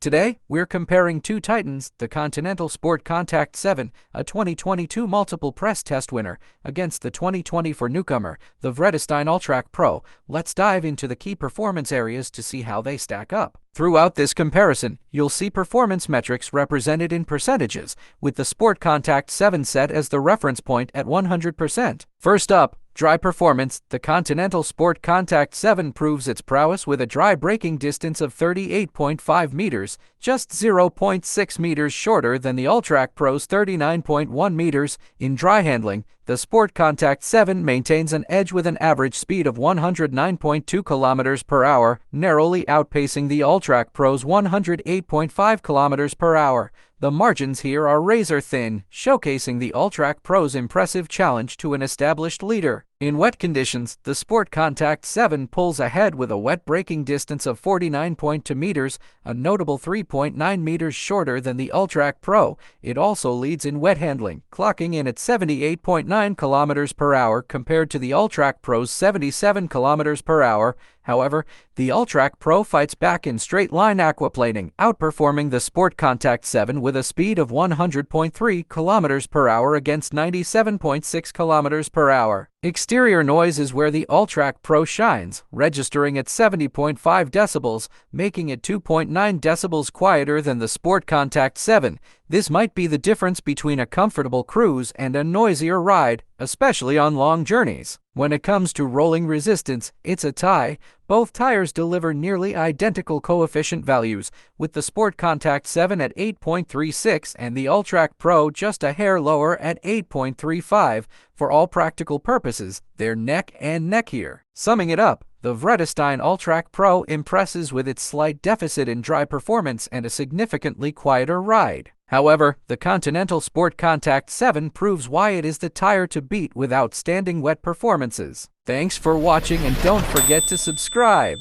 Today, we're comparing two titans, the Continental SportContact 7, a 2022 multiple press test winner, against the 2020 for newcomer, the Vredestein Ultrac Pro. Let's dive into the key performance areas to see how they stack up. Throughout this comparison, you'll see performance metrics represented in percentages, with the SportContact 7 set as the reference point at 100%. First up, dry performance. The Continental SportContact 7 proves its prowess with a dry braking distance of 38.5 meters, just 0.6 meters shorter than the Ultrac Pro's 39.1 meters. In dry handling, the SportContact 7 maintains an edge with an average speed of 109.2 kilometers per hour, narrowly outpacing the Ultrac Pro's 108.5 kilometers per hour. The margins here are razor thin, showcasing the Ultrac Pro's impressive challenge to an established leader. In wet conditions, the SportContact 7 pulls ahead with a wet braking distance of 49.2 meters, a notable 3.9 meters shorter than the Ultrac Pro. It also leads in wet handling, clocking in at 78.9 kilometers per hour compared to the Ultrac Pro's 77 kilometers per hour. However, the Ultrac Pro fights back in straight-line aquaplaning, outperforming the SportContact 7 with a speed of 100.3 kilometers per hour against 97.6 kilometers per hour. Exterior noise is where the Ultrac Pro shines, registering at 70.5 decibels, making it 2.9 decibels quieter than the SportContact 7. This might be the difference between a comfortable cruise and a noisier ride, especially on long journeys. When it comes to rolling resistance, it's a tie. Both tires deliver nearly identical coefficient values, with the SportContact 7 at 8.36 and the Ultrac Pro just a hair lower at 8.35. For all practical purposes, they're neck and neck here. Summing it up, the Vredestein Ultrac Pro impresses with its slight deficit in dry performance and a significantly quieter ride. However, the Continental SportContact 7 proves why it is the tire to beat with outstanding wet performances. Thanks for watching and don't forget to subscribe.